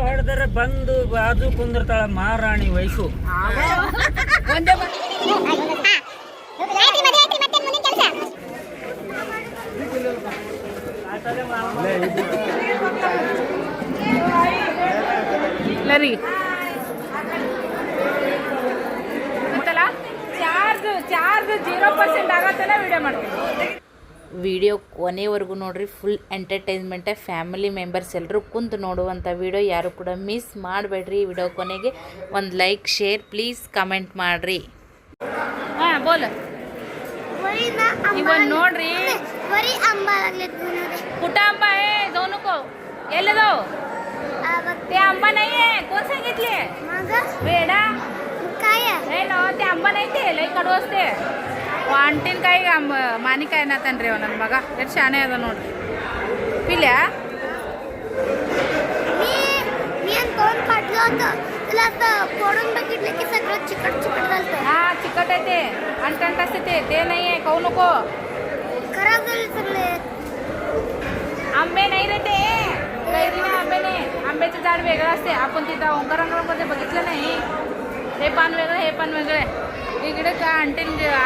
ಹೊಡೆದರೆ ಬಂದು ಬಾಜು ಕುಂದಿರ್ತಾಳ ಮಹಾರಾಣಿ ವಯಸ್ಸು. ಚಾರ್ಜ್ 0% ಆಗತ್ತಲ್ಲ ವಿಡಿಯೋ ಮಾಡ್ತೀನಿ. ವಿಡಿಯೋ ಕೊನೆವರೆಗೂ ನೋಡ್ರಿ, ಫುಲ್ ಎಂಟರ್ಟೈನ್ಮೆಂಟೇ. ಫ್ಯಾಮಿಲಿ ಮೆಂಬರ್ಸ್ ಎಲ್ಲರೂ ಕುಂತು ನೋಡುವಂಥ ವಿಡಿಯೋ, ಯಾರು ಕೂಡ ಮಿಸ್ ಮಾಡಬೇಡ್ರಿ. ವಿಡಿಯೋ ಕೊನೆಗೆ ಒಂದು ಲೈಕ್, ಶೇರ್, ಪ್ಲೀಸ್ ಕಮೆಂಟ್ ಮಾಡಿರಿ. ಹಾಂ ಬೋಲ್ ಇವನ್ ನೋಡ್ರಿ, कुटा आंबा है दोनों को. ये ले दो. ते आंबा नहीं है. कौन सांगितले बेडा काय आहे ना ते आंबा नाही ते लई कडू असते. आंटीन काही मानिकाय ना तन्री ನನ್ನ ಮಗ ಎಷ್ಟು ಶಾಣೆ ಅದ ನೋಡ್ರಿ. पिल्या मी दोन काढलं होतं तुला असं फोडून बघितलं की सगळं चिकट चिकट झालं. हा चिकट आहे ते, अंटंट असते ते नाही आहे. खाऊ नको, खराब झाले सगळे. आंबे नाही रे ते, कैरीने आंबे नाही. आंब्याचं झाड वेगळं असते. आपण तिथं ओंकारांमध्ये बघितलं नाही. हे पान वेगळं, हे पान वेगळे. ಈ ಗಿಡಕ್ಕೆ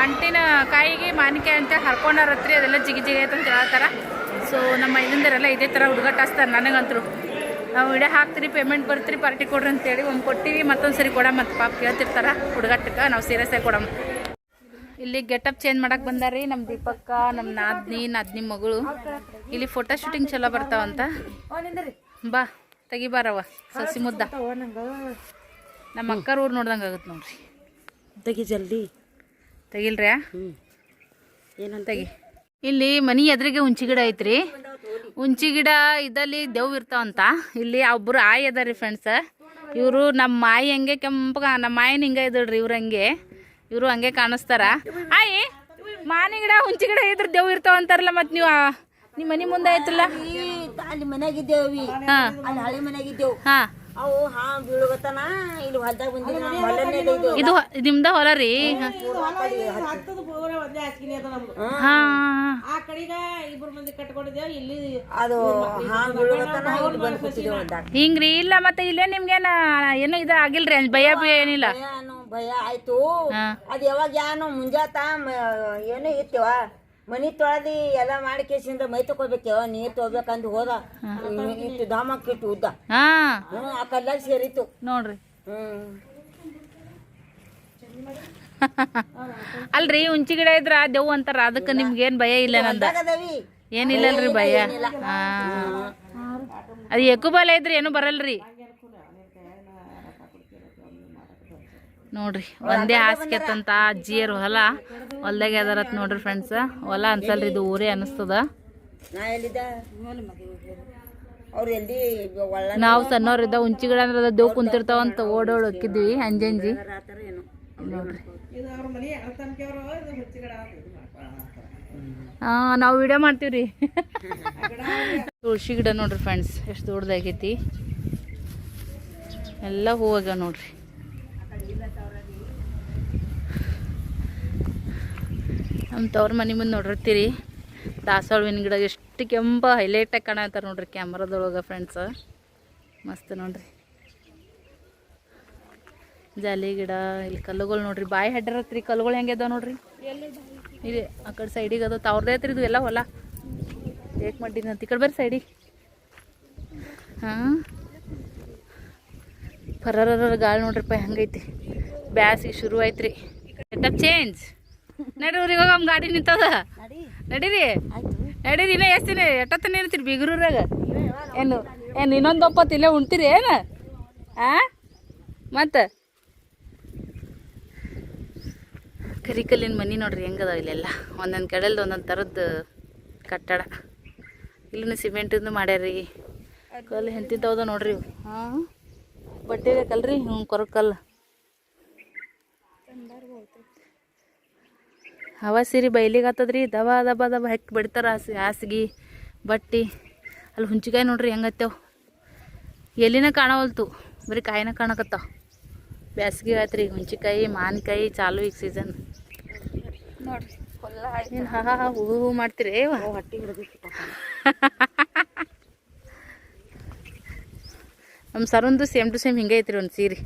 ಅಂಟಿನ ಕಾಯಿಗೆ ಮಾನಿಕಾಯಿ ಅಂತ ಹರ್ಕೊಂಡಾರತ್ರಿ. ಅದೆಲ್ಲ ಜಿಗಿ ಜಿಗಿ ಅಂತ ಹೇಳ್ತಾರೆ. ಸೊ ನಮ್ಮ ಮೈದಂದರೆಲ್ಲ ಇದೇ ಥರ ಹುಡುಗಾಟ ಹಚ್ತಾರೆ. ನನಗಂತರು ನಾವು ವಿಡಿಯೋ ಹಾಕ್ತೀರಿ, ಪೇಮೆಂಟ್ ಬರ್ತೀರಿ, ಪಾರ್ಟಿ ಕೊಡ್ರಿ ಅಂತೇಳಿ ಒಮ್ಮೆ ಕೊಟ್ಟಿವಿ, ಮತ್ತೊಂದು ಸರಿ ಕೊಡ ಮತ್ತು ಪಾಪ ಕೇಳ್ತಿರ್ತಾರೆ ಹುಡುಗಾಟಕ್ಕೆ. ನಾವು ಸೀರಿಯಸ್ ಆಗಿ ಕೊಡಮ್ಮ. ಇಲ್ಲಿ ಗೆಟಪ್ ಚೇಂಜ್ ಮಾಡಕ್ಕೆ ಬಂದಾರಿ ನಮ್ಮ ದೀಪಕ್ಕ, ನಮ್ಮ ನಾದ್ನಿ ಮಗಳು. ಇಲ್ಲಿ ಫೋಟೋ ಶೂಟಿಂಗ್ ಚಲೋ ಬರ್ತಾವಂತ. ಬಾ ತೆಗಿಬಾರವ ಸಸಿ ಮುದ್ದ. ನಮ್ಮ ಅಕ್ಕರ ಊರು ನೋಡ್ದಂಗೆ ಆಗುತ್ತೆ ನೋಡ್ರಿ. ತೆಗಿ ಜಲ್ದಿ ತೆಗಿಲ್ರ್ಯಾ? ಏನಂತ ತೆಗಿ. ಇಲ್ಲಿ ಮನಿ ಎದುರಿಗೆ ಹುಂಚಿ ಗಿಡ ಐತ್ರಿ. ಹುಂಚಿ ಗಿಡ ಇದ್ದಲ್ಲಿ ದೇವ್ ಇರ್ತಾವಂತ. ಇಲ್ಲಿ ಒಬ್ಬರು ಆಯಿ ಅದಾರಿ ಫ್ರೆಂಡ್ಸ್. ಇವರು ನಮ್ಮ ಮಾಯಿ ಹಂಗೆ ಕೆಂಪಗ, ನಮ್ಮ ಮಾಯಿನ ಹಿಂಗೆ ಇದ್ರಿ ಇವ್ರು ಹಂಗೆ. ಇವರು ಹಂಗೆ ಕಾಣಿಸ್ತಾರ. ಆಯಿ ಮಾನಿ ಗಿಡ ಹುಂಚಿ ಗಿಡ ಇದ್ರ ದೇವ್ ಇರ್ತಾವ ಅಂತಾರಲ್ಲ. ಮತ್ತು ನೀವು ನಿಮ್ಮ ಮನೆ ಮುಂದೆ ಆಯ್ತಲ್ಲ. ಅಲ್ಲಿ ಮನೆಯಾಗಿದ್ದೇವಿ, ಅಲ್ಲಿ ಹಳೆ ಮನೆಯಾಗಿದ್ದೇವು. ಹಾಂ ಅವು ಬೀಳುಗತ್ತನ ಇಲ್ಲಿ ಹೊಲ್ದಾಗ ಬಂದಿದ್ದು. ಇದು ನಿಮ್ದ ಹೊಲ ರೀ? ಅದು ಹಿಂಗ್ರಿ. ಇಲ್ಲ ಮತ್ತೆ ಇಲ್ಲೇ ನಿಮ್ಗೇನ ಏನು ಇದು ಆಗಿಲ್ರಿ? ಭಯ ಏನಿಲ್ಲ? ಭಯ ಆಯ್ತು. ಅದ್ ಯಾವಾಗ ಯಾನು ಮುಂಜಾತ ಏನು ಇತ್ತವ ಮನಿ ತೊಳೆದಿ ಎಲ್ಲ ಮಾಡಿ ಕೇಸಿಂದ ಮೈ ತಗೋಬೇಕವ. ನೀರ್ ತಗೋಬೇಕಂದ್ ಹೋದ ಇತ್ತು ಧಾಮಕ್ಕಿಟ್ಟು ಉದ್ದ. ಆ ಕಲ್ಲಾಗ ಸೇರಿತ್ತು ನೋಡ್ರಿ. ಅಲ್ರಿ ಹುಂಚಿ ಗಿಡ ಇದ್ರ ದೇವ್ ಅಂತಾರ, ಅದಕ್ಕೆ ನಿಮ್ಗೇನ್ ಭಯ ಇಲ್ಲ? ನಂದ ಏನಿಲ್ಲಲ್ರಿ ಭಯ. ಅದು ಎಕುಬಾಲ ಇದ್ರಿ ಏನು ಬರಲ್ರಿ ನೋಡ್ರಿ. ಒಂದೇ ಹಾಸಿಗೆ ಅಂತ ಅಜ್ಜಿಯರು ಹೊಲ್ದಾಗ ಯಾವ್ದಾರತ್ ನೋಡ್ರಿ ಫ್ರೆಂಡ್ಸ್. ಹೊಲ ಅನ್ಸಲ್ರಿ, ಇದು ಊರೇ ಅನಿಸ್ತದ. ನಾವು ಸಣ್ಣವ್ರಿದ್ದ ಹುಂಚಿ ಗಿಡ ಅಂದ್ರೆ ದೇವ್ ಕುಂತಿರ್ತಾವಂತ ಓಡೋಡ್ ಹೋಗಿದ್ವಿ ಅಂಜಿ ನೋಡ್ರಿ. ನಾವು ವಿಡಿಯೋ ಮಾಡ್ತೀವ್ರಿ. ತುಳಸಿ ಗಿಡ ನೋಡ್ರಿ ಫ್ರೆಂಡ್ಸ್, ಎಷ್ಟು ದೊಡ್ಡದಾಗೈತಿ. ಎಲ್ಲ ಹೂವಾಗ್ಯಾವ ನೋಡ್ರಿ. ನಮ್ಮ ತವ್ರ ಮನೆ ಮುಂದೆ ನೋಡಿರ್ತೀರಿ ದಾಸವಾಳ ಹೂವಿನ ಗಿಡ ಎಷ್ಟು ಕೆಂಪ ಹೈಲೈಟಾಗಿ ಕಾಣತ್ತಾರ ನೋಡ್ರಿ ಕ್ಯಾಮ್ರಾದೊಳಗೆ ಫ್ರೆಂಡ್ಸ್. ಮಸ್ತ್ ನೋಡ್ರಿ. ಜಾಲಿ ಗಿಡ. ಇಲ್ಲಿ ಕಲ್ಲುಗಳು ನೋಡ್ರಿ, ಬಾಯಿ ಹಡ್ಡಿರತ್ರಿ. ಕಲ್ಲುಗಳು ಹೆಂಗೆ ಅದಾವ ನೋಡ್ರಿ. ಇಲ್ಲಿ ಆ ಕಡೆ ಸೈಡಿಗೆ ಅದಾವ. ಅವ್ರದ್ದೇ ಐತ್ರಿ ಇದು ಎಲ್ಲ ಹೊಲ. ಏಕ್ ಮಾಡಿದ್ನಂತ ಈ ಕಡೆ ಬರ್ರಿ ಸೈಡಿಗೆ. ಹಾಂ ಪರರ ಗಾಳಿ ನೋಡ್ರಿಪ್ಪ ಹೆಂಗೈತಿ. ಬ್ಯಾಸಿಗೆ ಶುರು ಆಯ್ತ್ರಿ. Getup change. ನಡೀರಿ ಇವಾಗ ನಮ್ಮ ಗಾಡಿ ನಿಂತದ. ನಡೀರಿ ನಡೀರಿ. ಇನ್ನೂ ಎಷ್ಟು ದಿನ ಎಷ್ಟೊತ್ತನೇ ಇರ್ತೀರಿ ಬೀಗ್ರೂರಾಗ? ಏನು ಇನ್ನೊಂದು ಒಪ್ಪತ್ತು ಇಲ್ಲೇ ಉಣ್ತೀರಿ ಏನು? ಮತ್ತು ಕರಿಕಲ್ಲಿನ ಮನೆ ನೋಡ್ರಿ ಹೆಂಗದಾವ ಇಲ್ಲೆಲ್ಲ. ಒಂದೊಂದು ಕಡೆಲ್ದು ಒಂದೊಂದು ಥರದ್ದು ಕಟ್ಟಡ. ಇಲ್ಲಿನ ಸಿಮೆಂಟಿಂದು ಮಾಡ್ಯಾರಿ. ಕಲ್ಲು ಎಂತಿಂತವದ ನೋಡ್ರಿ ಇವು. ಬಟ್ಟೆ ಬೇಕಲ್ರಿ ಕೊರಕಲ್ಲು. ಹವಾ ಸೀರೆ ಬೈಲಿಗೆ ಆತದ್ರಿ. ದಬ ದಬ ದಬ ಹಾಕಿ ಬಿಡ್ತಾರ ಹಾಸಿಗೆ ಬಟ್ಟಿ. ಅಲ್ಲಿ ಹುಂಚಿಕಾಯಿ ನೋಡ್ರಿ ಹೆಂಗತ್ತೇವ. ಎಲ್ಲಿನ ಕಾಣವಲ್ತು, ಬರೀ ಕಾಯಿನ ಕಾಣಕತ್ತಾವ. ಬ್ಯಾಸ್ಗೆ ಆಯ್ತು ರೀ. ಹುಂಚಿಕಾಯಿ ಮಾವಿನಕಾಯಿ ಚಾಲು ಈಗ ಸೀಸನ್ ನೋಡ್ರಿ. ಏನು ಹಾ ಹಾ ಹೂ ಹೂ ಮಾಡ್ತೀರಿ ಹೊಟ್ಟಿ ಹಿಡಿದು ನಮ್ಮ ಸರಂದು ಸೇಮ್ ಟು ಸೇಮ್ ಹಿಂಗೆ ಐತ್ರಿ ಒಂದು ಸೀರೆ.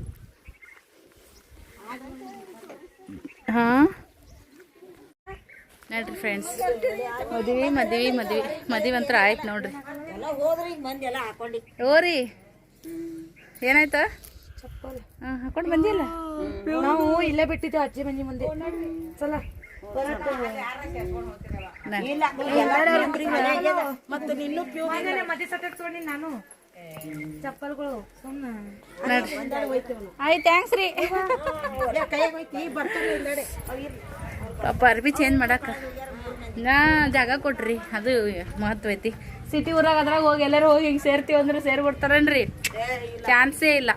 ಹಾಂ ನೋಡ್ರಿ ಫ್ರೆಂಡ್ಸ್, ಮದುವೆ ಅಂತರ ಆಯ್ತು ನೋಡ್ರಿ. ಎಲ್ಲ ಹೋದ್ರಿ ಈಗ ಮಂದಿ ಎಲ್ಲ ಹಾಕೊಂಡಿ ಓರಿ ಏನಾಯ್ತು? ಹಾಂ ಹಾಕೊಂಡು ಬಂದಿಲ್ಲ ನಾವು ಇಲ್ಲೇ ಬಿಟ್ಟಿದ್ದೆ ಅಜ್ಜಿ ಮನೆ ಮುಂದೆ. ಚಲ ಇಲ್ಲ ಮತ್ತೆ ನಿನ್ನೂ ಮದಿ ಸತ್ತ ತೊಗೊಂಡಿ ನಾನು ಚಪ್ಪಲ್ಗಳು ಸುಮ್ಮನೆ. ಆಯ್ತು ಥ್ಯಾಂಕ್ಸ್ ರೀ. ಪಾಪ ಅರ್ಬಿ ಚೇಂಜ್ ಮಾಡಕ್ಕ ನಾ ಜಾಗ ಕೊಟ್ರಿ, ಅದು ಮಹತ್ವ ಐತಿ. ಸಿಟಿ ಊರಾಗ ಅದ್ರಾಗ ಹೋಗಿ ಎಲ್ಲರೂ ಹೋಗಿ ಹಿಂಗೆ ಸೇರ್ತೀವಿ ಅಂದ್ರೆ ಸೇರ್ಬಿಡ್ತಾರನ್ರಿ, ಚಾನ್ಸೇ ಇಲ್ಲ.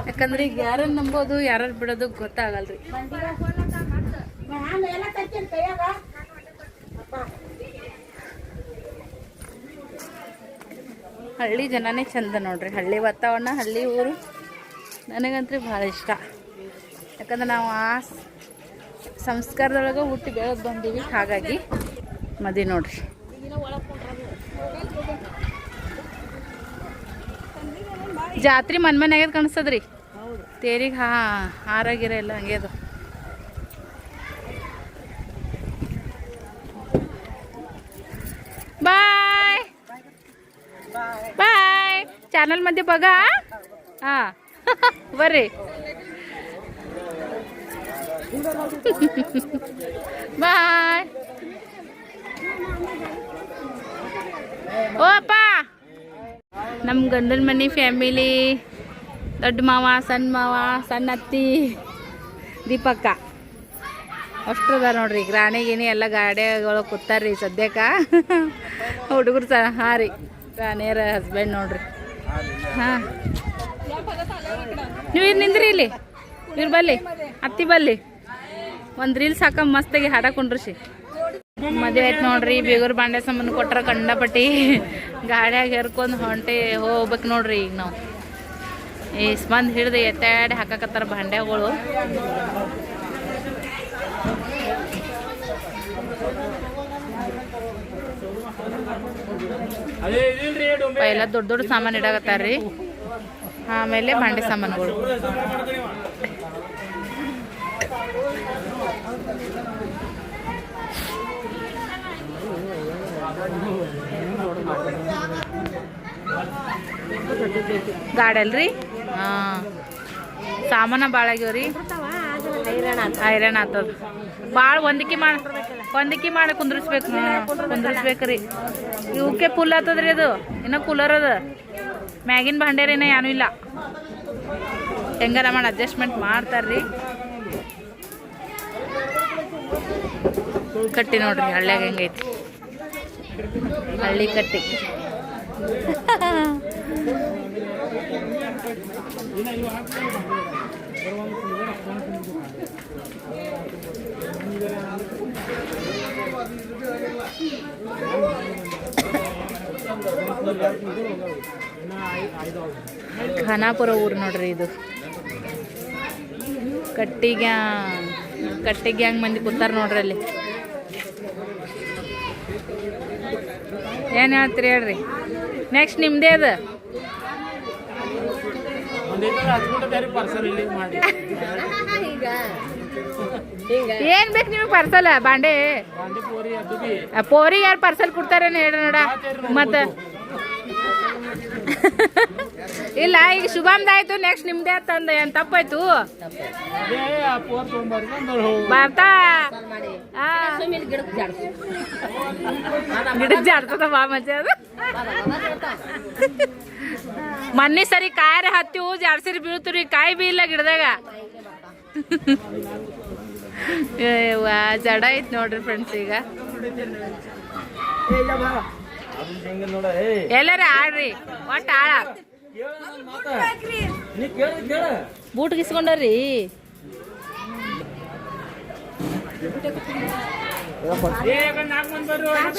ಯಾಕಂದ್ರೆ ಈಗ ಯಾರನ್ನ ನಂಬೋದು ಯಾರು ಬಿಡೋದು ಗೊತ್ತಾಗಲ್ರಿ. ಹಳ್ಳಿ ಜನನೇ ಚಂದ ನೋಡ್ರಿ, ಹಳ್ಳಿ ವಾತಾವರಣ, ಹಳ್ಳಿ ಊರು ನನಗಂತೂ ಭಾಳ ಇಷ್ಟ. ಯಾಕಂದ್ರೆ ನಾವು ಆ ಸಂಸ್ಕಾರದೊಳಗೆ ಹುಟ್ಟಿ ಬೆಳೆದು ಬಂದೀವಿ, ಹಾಗಾಗಿ ಮದಿ ನೋಡ್ರಿ. ಜಾತ್ರೆ ಮನ್ಯಾಗ್ಯದ ಕಾಣಿಸ್ತದ್ರಿ, ತೇರಿಗೆ ಹಾರಾಗಿರ ಎಲ್ಲ ಹಂಗೆ ಅದು. ಬಾಯ್ ಬಾಯ್, ಚಾನಲ್ मध्ये बघा. हां ಬರ್ರಿ. ಬಾಯ್. ಓ ಅಪ್ಪ, ನಮ್ಮ ಗಂಡನ ಮನೆ ಫ್ಯಾಮಿಲಿ, ದೊಡ್ಡ ಮಾವ, ಸಣ್ಣ ಅತ್ತಿ, ದೀಪಕ್ಕ ಅಷ್ಟ್ರದ ನೋಡ್ರಿ. ಈಗ ರಾಣಿ ಗೀನಿ ಎಲ್ಲ ಗಾಡಿಗಳು ಕೂತಾರ್ರಿ ಸದ್ಯಕ್ಕೆ. ಹುಡುಗರು ಹಾಂ ರೀ, ರಾಣಿಯರ ಹಸ್ಬೆಂಡ್ ನೋಡ್ರಿ. ಹಾಂ ನೀವು ಇದು ನಿಂದ್ರಿ, ಇಲ್ಲಿ ಇವ್ರು ಬಲ್ಲಿ, ಅತ್ತಿ ಬಲ್ಲಿ ಒಂದು ರೀಲ್ಸ್ ಹಾಕ ಮಸ್ತಾಗಿ ಹಾಡಕೊಂಡ್ರಿ. ಮದುವೆ ಆಯ್ತು ನೋಡ್ರಿ, ಬೀಗರು ಬಾಂಡೆ ಸಾಮಾನು ಕೊಟ್ರ ಕಂಡಪಟ್ಟಿ. ಗಾಡ್ಯಾಗ ಹೇರ್ಕೊಂಡು ಹೋಗ್ಬೇಕು ನೋಡ್ರಿ. ಈಗ ನಾವು ಬಂದು ಹಿಡ್ದು ಎತ್ತಾಡಿ ಹಾಕಕತ್ತಾರ ಬಾಂಡ್ಯಾಗಳು. ಎಲ್ಲ ದೊಡ್ಡ ದೊಡ್ಡ ಸಾಮಾನು ಇಡಾಕತ್ತಾರ್ರಿ, ಆಮೇಲೆ ಬಾಂಡೆ ಸಾಮಾನುಗಳು. ಗಾಡಿ ಅಲ್ರಿ, ಹಾಂ ಸಾಮಾನ ಭಾಳ ಆಗ್ಯಾವ್ರಿ, ಹೈರಾಣ ಆತದ ಭಾಳ. ಹೊಂದಿಕೆ ಮಾಡಿ ಕುಂದ್ರಿಸ್ಬೇಕ್ರಿ. ಇವಕ್ಕೆ ಫುಲ್ ಆತದ್ರಿ, ಅದು ಇನ್ನೂ ಕೂಲರ್ ಅದ. ಮ್ಯಾಗಿನ ಭಾಂಡೇರಿನ ಏನೂ ಇಲ್ಲ, ಹೆಂಗಾರ ಮಾಡಿ ಅಡ್ಜಸ್ಟ್ಮೆಂಟ್ ಮಾಡ್ತಾರ್ರಿ. ಕಟ್ಟಿ ನೋಡ್ರಿ ಹಳ್ಳ್ಯಾಗ ಹೆಂಗೈತಿ, ಹಳ್ಳಿ ಕಟ್ಟಿ. ಖಾನಾಪುರ ಊರು ನೋಡ್ರಿ ಇದು. ಕಟ್ಟಿ ಗ್ಯಾಂಗ್ ಮಂದಿ ಕೂತಾರ ನೋಡ್ರಿ ಅಲ್ಲಿ. ಏನು ಹೇಳ್ತೀರಿ ಹೇಳ್ರಿ? ನೆಕ್ಸ್ಟ್ ನಿಮ್ದೇ ಅದ. ಏನ್ ಬೇಕು ನಿಮಗೆ ಪಾರ್ಸಲ್? ಬಾಂಡೆ ಪೋರಿಗೆ ಯಾರು ಪಾರ್ಸಲ್ ಕೊಡ್ತಾರೇನು ಹೇಳ ನೋಡ. ಮತ್ತೆ ಇಲ್ಲ, ಈಗ ಶುಭಮ್ದ ಆಯ್ತು, ನೆಕ್ಸ್ಟ್ ನಿಮ್ದೇ ತಂದ. ಏನ್ ತಪ್ಪಾಯ್ತು? ಬರ್ತಾ ಗಿಡಕ್ಕೆ ಜಾಡ್ತದ ಬಾ ಮಜಾ ಅದು. ಮೊನ್ನೆ ಸರಿ ಕಾಯಿ ಹತ್ತಿವು, ಜಾಡ್ಸಿರಿ ಬೀಳ್ತೀರಿ, ಕಾಯಿ ಬಿ ಇಲ್ಲ ಗಿಡದಾಗ. ಜಡ ಐತ್ ನೋಡ್ರಿ ಫ್ರೆಂಡ್ಸ್. ಈಗ ಎಲ್ಲಾರ ಆಡ್ರಿ, ಒಟ್ಟು ಆಳ ಬೂಟ್ ಗಿಸ್ಕೊಂಡ್ರಿ.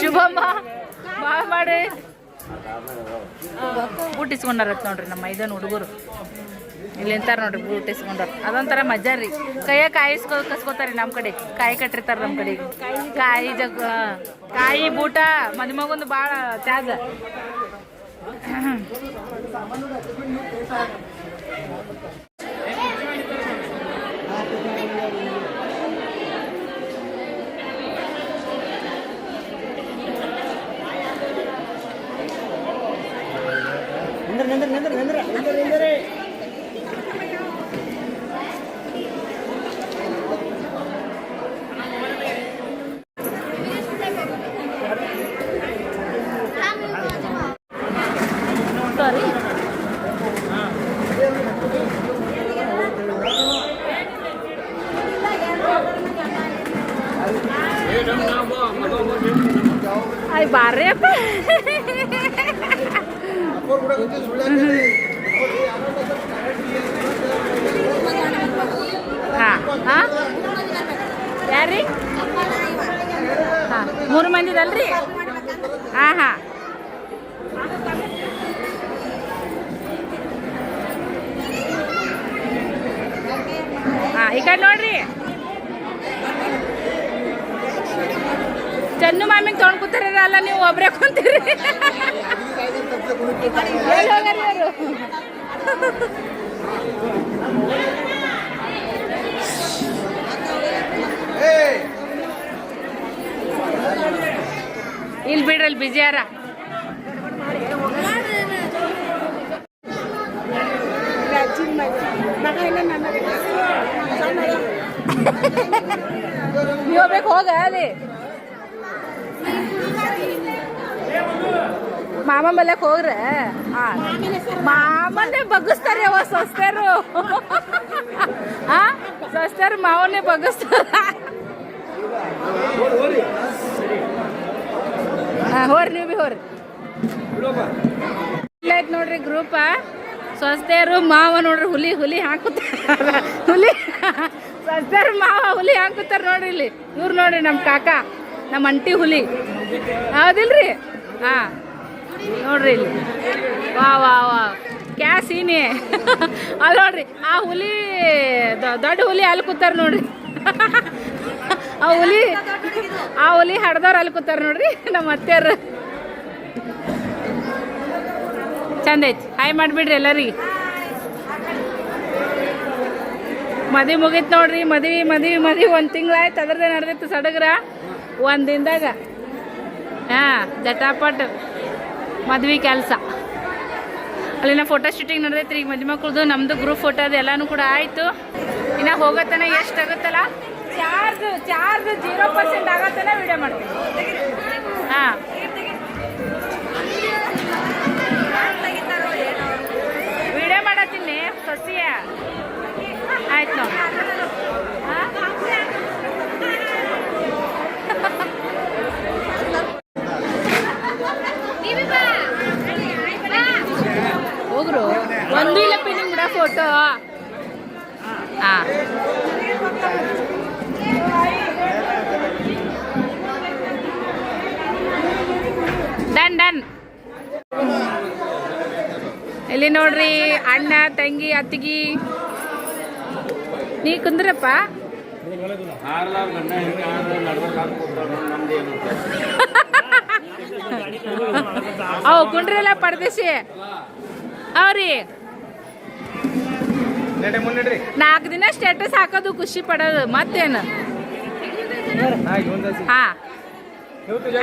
ಶುಭಮ್ಮ ಮಾಡಿ ಬೂಟ್ ಇಸ್ಕೊಂಡಾರತ್ ನೋಡ್ರಿ ನಮ್ಮ 5 ಹುಡುಗರು. ಇಲ್ಲಿ ನಿಂತಾರ ನೋಡ್ರಿ ಬೂಟ್ ಇಸ್ಕೊಂಡವ್ರು ಅದೊಂಥರ ಮಜಾ ರೀ ಕೈಯಾಗ ಕಾಯಿ ಕಸ್ಕೋತಾರಿ ನಮ್ಮ ಕಡೆ ಕಾಯಿ ಕಟ್ಟಿರ್ತಾರ ನಮ್ಮ ಕಡೆ ಕಾಯಿ ಕಾಯಿ ಬೂಟ ಮದುಮಗೊಂದು ಭಾಳ ತ್ಯಾಗ ಸಾರಿ ಅಯ್ಯ ಬಾರ್ರಿ ಅಪ್ಪ ಹಾಂ ಹಾಂ ಯಾರ್ರಿ ಹಾಂ 3 ಮಂದಿದಲ್ರಿ ಹಾಂ ಹಾಂ ಹಾಂ ಈ ಕಡೆ ನೋಡ್ರಿ ಚನ್ನು ಮಾಮಿಗೆ ತೊಗೊಂಡು ಕೂತಾರ ಅಲ್ಲ ನೀವು ಒಬ್ರೇ ಕುಂತೀರಿ ಎಲ್ಲಿ ಹೋಗ್ಯಾರಿ ಅವರು ಇಲ್ಲಿ ಬಿಡ್ರಿ ಅಲ್ಲಿ ಬಿಜಿ ಯಾರ ನೀವು ಬೇಕು ಹೋಗ ಅಲ್ಲಿ ಮಾಮ ಬಲ್ಯಕ್ ಹೋಗ್ರೆ ಮಾಮನ್ನೇ ಬಗ್ಗಿಸ್ತಾರೆ ಅವ ಸ್ವಸ್ಥರು ಸ್ವಸ್ಥರು ಮಾವನ್ನೇ ಬಗ್ಗಿಸ್ತಾರ ಹೋರಿ ನೀವು ಭೀ ಹೋರಿ ಇಲ್ಲ ಐತ್ ನೋಡ್ರಿ ಗ್ರೂಪ ಸ್ವಸ್ಥರು ಮಾವ ನೋಡ್ರಿ ಹುಲಿ ಹಾಕುತ್ತಾರ ಹುಲಿ ಸ್ವಸ್ಥರು ಮಾವ ಹುಲಿ ಹಾಕುತ್ತಾರ ನೋಡ್ರಿ ಇಲ್ಲಿ ಇವ್ರು ನೋಡ್ರಿ ನಮ್ಮ ಕಾಕ ನಮ್ಮ ಅಂಟಿ ಹುಲಿ ಹೌದಿಲ್ರಿ ಹಾಂ ನೋಡ್ರಿ ಇಲ್ಲಿ ವಾ ವಾ ವಾ ಕ್ಯಾ ಸೀನೆ ಅಲ್ಲಿ ನೋಡ್ರಿ ಆ ಹುಲಿ ದೊಡ್ಡ ಹುಲಿ ಅಲ್ಲಿ ಕೂತಾರ ನೋಡ್ರಿ ಆ ಹುಲಿ ಹಡ್ದವ್ರು ಅಲ್ಲಿ ಕೂತಾರ ನೋಡ್ರಿ ನಮ್ಮ ಅತ್ತೆಯರು ಚಂದ ಐತಿ ಹಾಯ್ ಮಾಡಿಬಿಡ್ರಿ ಎಲ್ಲರಿಗೆ ಮದುವೆ ಮುಗೀತು ನೋಡ್ರಿ ಮದುವೆ 1 ತಿಂಗಳಾಯ್ತು ಅದ್ರದ್ದೇ ನಡೆದಿತ್ತು ಸಡಗರ 1 ದಿನದಾಗ ಹಾಂ ಜಟಾಪಟ್ ಮದ್ವೆ ಕೆಲಸ ಅಲ್ಲಿನ ಫೋಟೋ ಶೂಟಿಂಗ್ ನಡೆದೈತ್ರಿ ಈಗ ಮದುವೆ ಮಕ್ಕಳದು ನಮ್ಮದು ಗ್ರೂಪ್ ಫೋಟೋ ಅದು ಎಲ್ಲನೂ ಕೂಡ ಆಯಿತು ಇನ್ನು ಹೋಗೋತನ ಎಷ್ಟು ಆಗುತ್ತಲ್ಲ ಚಾರ್ಜ್ 0% ಆಗತ್ತನ ವಿಡಿಯೋ ಮಾಡ್ತೀನಿ ಹಾಂ ವಿಡಿಯೋ ಮಾಡತ್ತೀನಿ ಸಸಿಯ ಆಯ್ತು ನೋಡಿ ಹೋಗ್ರು ಒಂದು ಇಲ್ಲ ಪಿನ್ನಿಂಗ್ ಬಿಡ ಫೋಟೋ ಹಾಂ ಡನ್ ಇಲ್ಲಿ ನೋಡ್ರಿ ಅಣ್ಣ ತಂಗಿ ಅತ್ತಿಗಿ ನೀ ಕುಂದ್ರಪ್ಪ ಅವು ಕುಂಡ್ರಲ್ಲ ಪರದೇಶಿ ಅವ್ರಿ 4 ದಿನ ಸ್ಟೇಟಸ್ ಹಾಕೋದು ಖುಷಿ ಪಡೋದು ಮತ್ತೇನು ಹಾ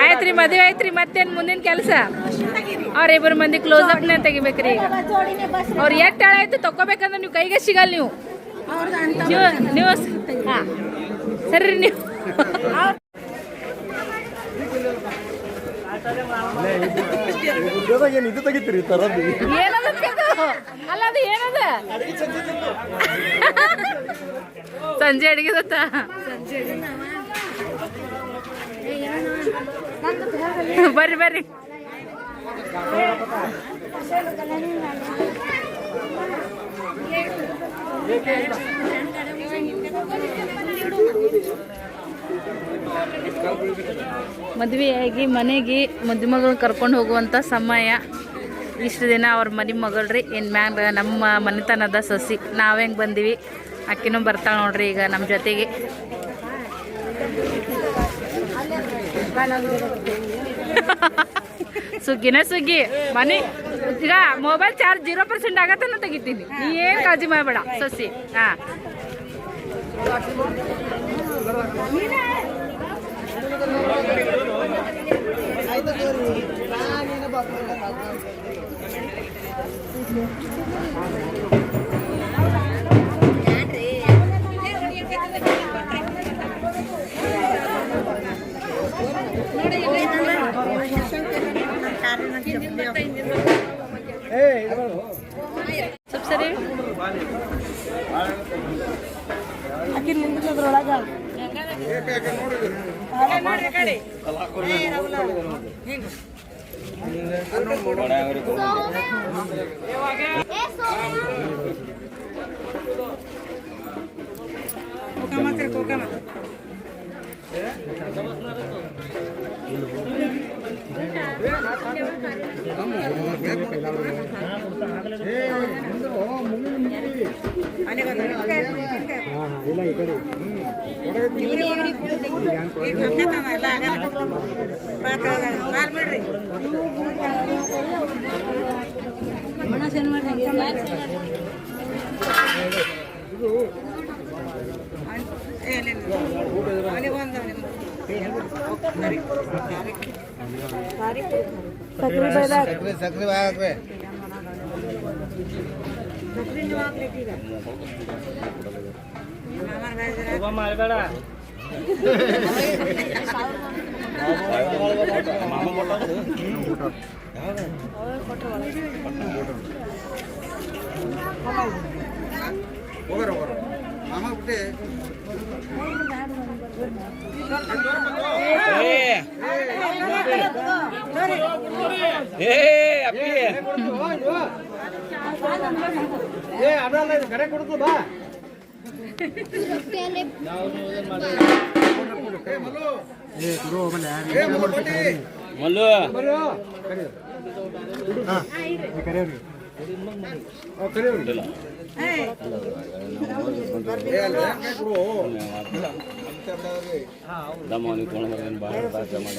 ಆಯ್ತ್ರಿ ಮದುವೆ ಐತ್ರಿ ಮತ್ತೇನು ಮುಂದಿನ ಕೆಲಸ ಅವ್ರಿಬ್ಬರು ಮಂದಿ ಕ್ಲೋಸ್ ಅಪ್ನೇ ತೆಗಿಬೇಕ್ರಿ ಈಗ ಅವ್ರು ಎಷ್ಟು ಆಯ್ತು ತಗೋಬೇಕಂದ್ರೆ ನೀವು ಕೈಗೆ ಸಿಗಲ್ಲ ನೀವು ಹಾಂ ಸರಿ ನೀವು ಏನದ ಅಲ್ಲ ಅದು ಏನದ ಸಂಜೆ ಅಡಿಗೆದತ್ತ ಬರ್ರಿ ಮದುವೆಯಾಗಿ ಮನೆಗೆ ಮದುಮಗಳನ್ನ ಕರ್ಕೊಂಡು ಹೋಗುವಂಥ ಸಮಯ ಇಷ್ಟು ದಿನ ಅವ್ರ ಮನೆ ಮಗಳ್ರಿ ಇನ್ನು ಮ್ಯಾಗ ನಮ್ಮ ಮನೆತನದ ಸೊಸಿ ನಾವು ಹೆಂಗೆ ಬಂದೀವಿ ಅಕ್ಕಿನೂ ಬರ್ತಾಳೆ ನೋಡ್ರಿ ಈಗ ನಮ್ಮ ಜೊತೆಗೆ. ಸುಗ್ಗಿನ ಸುಗ್ಗಿ ಮನೆ ಈಗ ಮೊಬೈಲ್ ಚಾರ್ಜ್ 0% ಆಗತ್ತನ ತೆಗಿತೀನಿ, ನೀ ಏನು ಕಾಳಜಿ ಮಾಡಬೇಡ ಸೊಸಿ. ಹಾಂ ಸ್ವಲ್ಪ ಸರಿ ಸಕ್ರೆ ಹಾಕ್ರೆ ಮಾಡಬೇಡ ಮಾಮ ಬಿಟ್ಟೆ ಕರೆ ಕೊಡ್ತು ಬಾ ಮಲ್ಲು ದಮ್ಮನಿಗೆ ತೊಗೊಂಡು ಭಾಳ ಜಮಾನ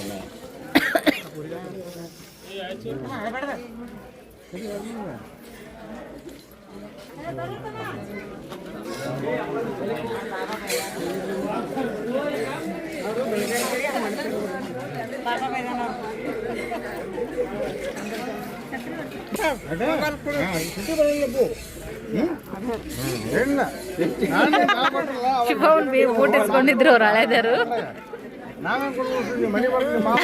ಶುಭವನ್ ಊಟ ಇಸ್ಕೊಂಡಿದ್ರು ಅವ್ರು ಹಳೆದರು. ಮನೆ ಬರ್ತೀವಿ ಮಾಮ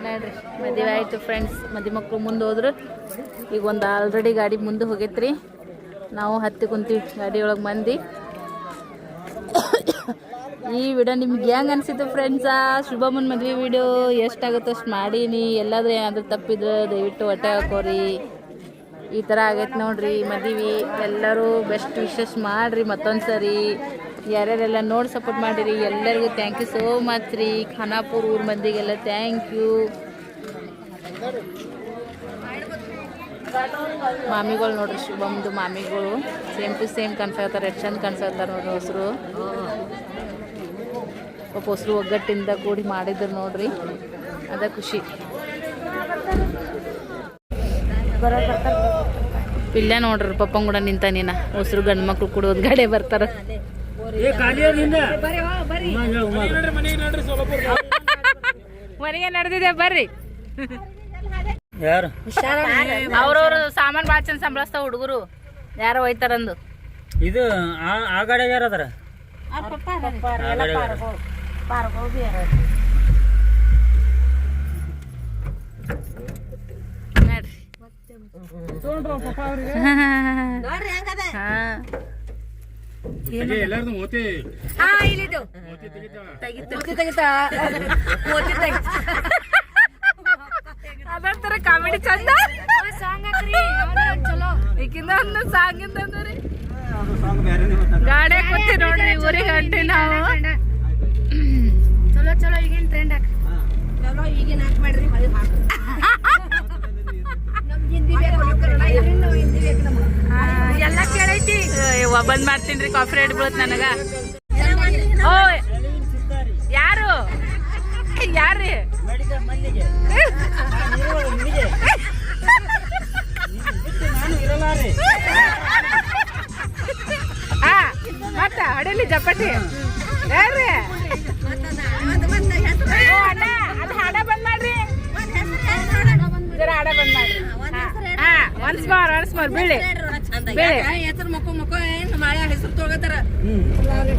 ನೋಡ್ರಿ ಮದುವೆ ಆಯಿತು ಫ್ರೆಂಡ್ಸ್. ಮದುವೆ ಮಕ್ಕಳು ಮುಂದೆ ಹೋದ್ರು. ಈಗ ಒಂದು ಆಲ್ರೆಡಿ ಗಾಡಿ ಮುಂದೆ ಹೋಗೈತ್ರಿ. ನಾವು ಹತ್ತಿ ಕುಂತೀವಿ ಗಾಡಿ ಒಳಗೆ ಮಂದಿ. ಈ ವಿಡಿಯೋ ನಿಮ್ಗೆ ಹೆಂಗೆ ಅನಿಸಿತು ಫ್ರೆಂಡ್ಸಾ? ಶುಭಮನ್ ಮದುವೆ ವಿಡಿಯೋ ಎಷ್ಟಾಗುತ್ತೋ ಅಷ್ಟು ಮಾಡೀನಿ. ಎಲ್ಲಾದರೂ ಏನಾದರೂ ತಪ್ಪಿದ್ರೆ ದಯವಿಟ್ಟು ಹೊಟ್ಟೆ ಹಾಕೋರಿ. ಈ ಥರ ಆಗೈತೆ ನೋಡ್ರಿ ಮದುವೆ. ಎಲ್ಲರೂ ಬೆಸ್ಟ್ ವಿಶಸ್ ಮಾಡಿರಿ ಮತ್ತೊಂದು ಸರಿ. ಯಾರ್ಯಾರೆಲ್ಲ ನೋಡಿ ಸಪೋರ್ಟ್ ಮಾಡಿರಿ ಎಲ್ಲರಿಗೂ ಥ್ಯಾಂಕ್ ಯು ಸೋ ಮಚ್ ರೀ. ಖಾನಾಪುರ ಊರ ಮಂದಿಗೆಲ್ಲ ಥ್ಯಾಂಕ್ ಯು. ಮಾಮಿಗಳು ನೋಡ್ರಿ, ಶುಭಮ್ದು ಮಾಮಿಗಳು ಸೇಮ್ ಟು ಸೇಮ್ ಕಾಣಿಸ್ತಾರೆ. ಎಷ್ಟು ಚಂದ ಕಾಣಿಸ್ತಾರೆ ನೋಡ್ರಿ ಹೊಸರು. ಪಾಪ ಹೊಸರು ಒಗ್ಗಟ್ಟಿಂದ ಕೂಡಿ ಮಾಡಿದ್ರು ನೋಡ್ರಿ, ಅದ ಖುಷಿ. ಪಿಲ್ಲೆ ನೋಡ್ರಿ ಪಪ್ಪಂಗ್ ಕೂಡ ನಿಂತ ನೀನ. ಹೊಸರು ಗಂಡು ಮಕ್ಳು ಕೂಡ ಒಂದು ಗಾಡಿ ಬರ್ತಾರ. ಮನೆಗೆ ನಡೆದಿದೆ ಬರ್ರಿ. ಯಾರು ಅವ್ರವ್ರು ಸಾಮಾನು ಭಾಳ ಚಂದ ಸಂಬಳಿಸ್ತಾವ ಹುಡುಗರು. ಯಾರೋ ಹೋಯ್ತಾರಂದು ಇದು ಆ ಗಾಡಿ ಯಾರು ಅದಾರ? ಅದರ ತರ ಕಾಮಿಡಿ ಚಂದ ಈಗಿಂದ ಒಂದು ಸಾಂಗ್ ಇಂತಂದ್ರಿ ಗಾಡಿ ಕೂತಿ ನೋಡ್ರಿ ಊರಿಗೆ ಹೊಂಟಿ ನಾವು. ಚಲೋ ಚಲೋ ಈಗಿನ ಟ್ರೆಂಡ್ ಹಾಕಿ ಚಲೋ ಈಗಿನ ಹಾಕಿ ಮಾಡ್ರಿ ಎಲ್ಲ ಕೇಳೈತಿ. ಬಂದ್ ಮಾಡ್ತೀನಿ ಕಾಫಿ ರೇಟ್ ಬೀಳತ್ ನನಗ. ಓ ಯಾರು ಯಾರ್ರಿ? ಹಾ ಮತ್ತ ಹೊಡಿಲಿ ಜಪಟಿ ಯಾರ್ರಿ? ಅಣ್ಣ ಅದು ಹಾಡ ಬಂದ್ ಮಾಡ್ರಿ, ಜರ ಹಾಡ ಬಂದ್ ಮಾಡ್ರಿ. ಹಾ ಒನ್ಸ್ ಮೋರ್ ಬೀಳಿ ಬೀಳಿ. ಹೆಸರು ಮಕ್ಕಳು ಮಕ್ಕಳು ಏನು ಮಾಳೆ ಹೆಸರು ತೊಗೊತಾರ.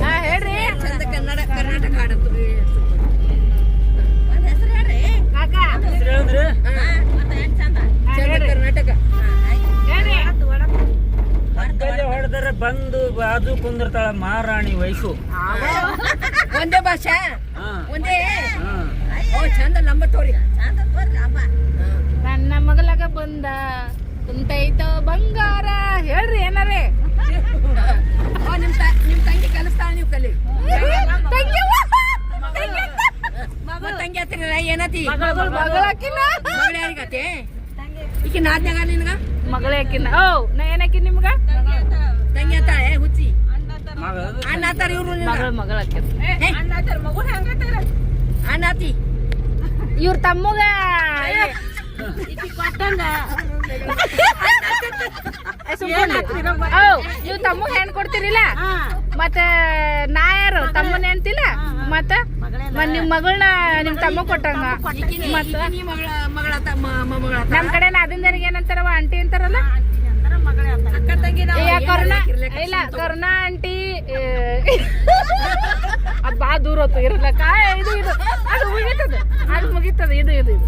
ಹಾ ಹೇಳ್ರಿ. ಚಂದ ಕರ್ನಾಟಕ ಹಾಡತ್ತು ಹೆಸರು ಹೇಳ್ರಿ ಕಾಕ ಹೇಳಿದ್ರಿ ಚಂದ ಕರ್ನಾಟಕ ಹೇಳ್ರಿ. ಅಕ್ಕಲ್ಲಿ ಹೊಡೆದ್ರೆ ಬಂದು ಬಾಜು ಕುಂದಿರ್ತಾಳ ಮಹಾರಾಣಿ ವಯಸ್ಸು. ಒಂದೇ ಭಾಷಾ ಹಾ ಒಂದೇ. ಹಾ ಓ ಚಂದ ಲಂಬ ತೋರಿ ಚಂದ ತೋರಿ ಅಮ್ಮ. ನನ್ನ ಮಗಳಗ ಬಂದ ಕುಂತೈತ ಬಂಗಾರ ಹೇಳ್ರಿ ಏನಾರೇ. ಓ ನಿಮ್ ತಂಗಿ ಕಲಿಸ್ತಾಳ, ನೀವು ಕಲಿ. ತಂಗಿ ಹತ್ತಿರ ಏನತಿ ಮಗಳಾಕಿನ ಮಗಳು ಯಾರಿಗತ್ತೆ? ಈಕೆ ನಾದ್ನಾಗ ನಿನ್ಗ ಮಗಳೇ ಹಾಕಿನ. ಓ ನಾ ಏನಾಕಿ ನಿಮ್ಗ? ತಂಗಿ ಹತ್ತಾಳ ಹುಚ್ಚಿ ಮಗ ಅಣ್ಣ ಹತ್ತಾರ ಇವ್ರು ಮಗಳ ಹಾಕಿನ. ಅಣ್ಣಾತಿ ಇವ್ರ ತಮ್ಮಗ ನೀವು ತಮ್ಮಗ ಹೆಣ್ ಕೊಡ್ತೀರಿಲ್ಲ, ಮತ್ತ ನಾ ಯಾರು ತಮ್ಮನ ಹೆಣ್ತಿಲ್ಲ, ಮತ್ತ ನಿಮ್ ಮಗಳನ್ನ ನಿಮ್ ತಮ್ಮ ಕೊಟ್ಟಂಗ. ಮತ್ತ ನಮ್ ಕಡೆ ಅದಕ್ಕೆ ಏನಂತಾರವ ಆಂಟಿ ಅಂತಾರಲ್ಲ. ಇಲ್ಲ ಕರುಣಾ ಆಂಟಿ ಅದ್ ಬಾ ದೂರ ಹೊತ್ತು ಇರಲ್ಲ. ಇದು ಇದು ಅದು ಮುಗಿತದ, ಅದು ಮುಗಿತದ. ಇದು ಇದು ಇದು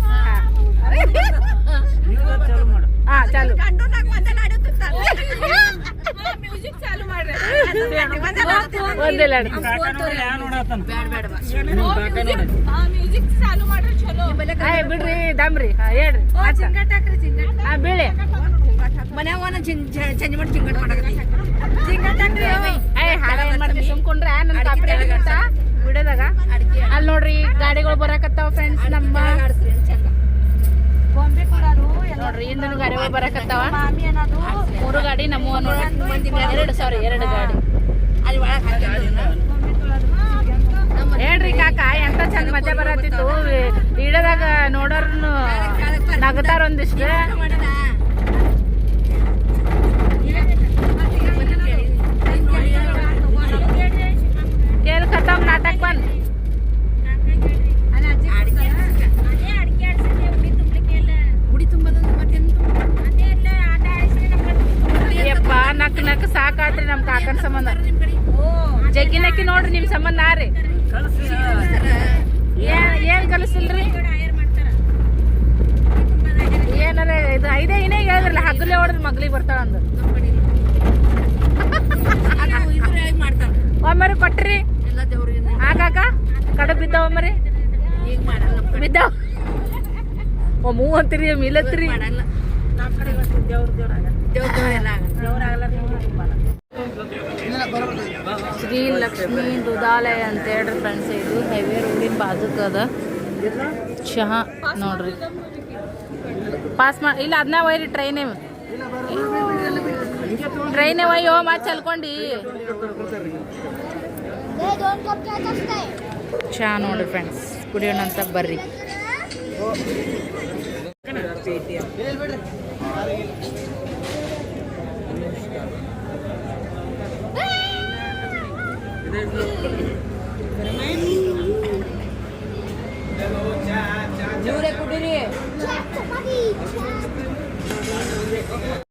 ಚಾಲು ಮಾಡು. ಹಾ ಚಾಲು. ಒಂದಿಲ್ಲ ಬಿಡ್ರಿ ದಮ್ರಿ. ಹಾ ಹೇಳ್ರಿ. ಹಾ ಬೀಳಿ ಮನ್ಯಾಗ ಚೇಂಜ್ ಮಾಡಿ ಚಿಂಗಟ್ ಮಾಡಕತ್ತಿ. ಹಾಡ ಏನ್ ಮಾಡ್ತೀವಿ ಸುಮ್ಕೊಂಡ್ರ ನನ್ ಕಾಪಿ ವಿಡಿಯೋದಾಗ. ಅಲ್ಲಿ ನೋಡ್ರಿ ಗಾಡಿಗಳು ಬರಾಕತ್ತಾವ ಫ್ರೆಂಡ್ಸ್. ನಮ್ಮ ನೋಡ್ರಿ ಇಂದನು ಗಾಡಿಗಳು ಬರಾಕತ್ತಾವ. 3 ಗಾಡಿ ನಮ್ಮ ನೋಡ್ರಿ. 2 ಗಾಡಿ ಹೇಳ್ರಿ ಕಾಕ. ಎಂತ ಚಂದ ಮಜಾ ಬರತ್ತಿತ್ತು. ವಿಡಿಯೋದಾಗ ನೋಡೋರ್ನು ನಗತಾರ ಒಂದಿಷ್ಟು. खेल खत्म, नाटक बंद. ಯಪ್ಪ ನಕ್ ನಕ್ ಸಾಕಾತ್ರಿ ನಮ್ ಕಾಕನ ಸಂಬಂಧ. ಜಗ್ಗಿ ನಕ್ಕಿ ನೋಡ್ರಿ ನಿಮ್ ಸಂಬಂಧ ಆರಿ. ಏನ್ ಕಲಿಸಿಲ್ರಿ? ಏನಾರ ಇದು ಐದೇ ಇನೇ ಹೇಳಿದ್ರಲ್ಲ, ಹಗ್ಗಲೇ ಹೊಡೆದ್ ಮಗ್ಲಿಗೆ ಬರ್ತಾಳ ಅಂದ. ಒಮ್ಮರಿ ಕೊಟ್ರಿ ಆಗಾಕ ಕಡೆ ಬಿದ್ದಾವ ಮರಿ ಬಿದ್ದಾವ. ಮೂ ಅಂತೀರಿ ಮಿಲತ್ರಿ. ಶ್ರೀ ಲಕ್ಷ್ಮೀ ದುಧಾಲಯ ಅಂತ ಹೇಳ್ರಿ ಫ್ರೆಂಡ್ಸ್. ಇದು ಹೈವೇ ರೋಡಿನ ಬಾಜುಕ್ ಅದ. ಚಹಾ ನೋಡ್ರಿ ಪಾಸ್ ಮಾಡಿ ಇಲ್ಲ ಅದನ್ನ ಒಯ್ರಿ ಟ್ರೈನೇ ಒಯ್ಯೋ ಮತ್ತೆ ಚಲ್ಕೊಂಡು ಚಾ ನೋಡ್ರಿ ಫ್ರೆಂಡ್ಸ್ ಕುಡಿಯೋಣ ಅಂತ ಬರ್ರಿ.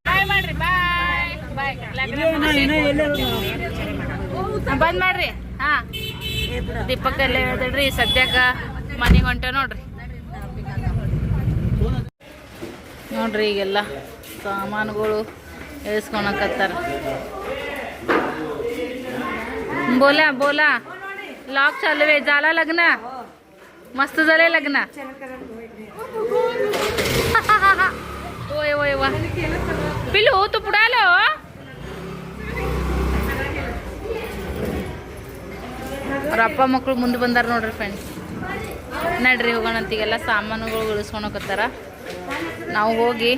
ಬಾಯ್ ಮಾಡ್ರಿ ಬಾಯ್ ಬಾಯ್ ಬಂದ್ ಮಾಡ್ರಿ. ಹಾ ದೀಪಕ್ಕಲ್ಲೇ ಹೇಳ್ರಿ ಸದ್ಯಕ್ಕ ಮನೆಗೆ ಹೊಂಟ ನೋಡ್ರಿ. ನೋಡ್ರಿ ಈಗೆಲ್ಲ ಸಾಮಾನುಗಳು ಇಳಿಸ್ಕೊಳಕತ್ತಾರ. बोला बोला लॉक चालू आहे. झाला लग्न मस्त झालंय लग्न. ओय ओय वा पिलू तू पुढे आलो. ಅವ್ರ ಅಪ್ಪ ಮಕ್ಕಳು ಮುಂದೆ ಬಂದಾರ ನೋಡ್ರಿ ಫ್ರೆಂಡ್ಸ್. ನಡ್ರಿ ಹೋಗೋಣ ಅಂತೀಗೆಲ್ಲ ಸಾಮಾನುಗಳು ಇಳಿಸ್ಕೊಳಕತ್ತಾರ. ನಾವು ಹೋಗಿ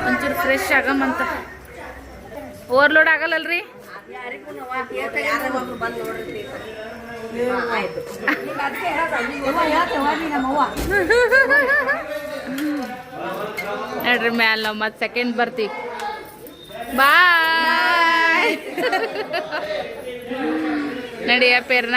ಒಂಚೂರು ಫ್ರೆಶ್ ಆಗಮಂತ. ಓವರ್ಲೋಡ್ ಆಗಲ್ಲಲ್ರಿ. ನೋಡ್ರಿ ಮ್ಯಾಲ ನಾವು ಮತ್ತೆ ಸೆಕೆಂಡ್ ಬರ್ತೀವಿ. ಬಾಯ್ ನಡಿಯ ಪೇರ್ನ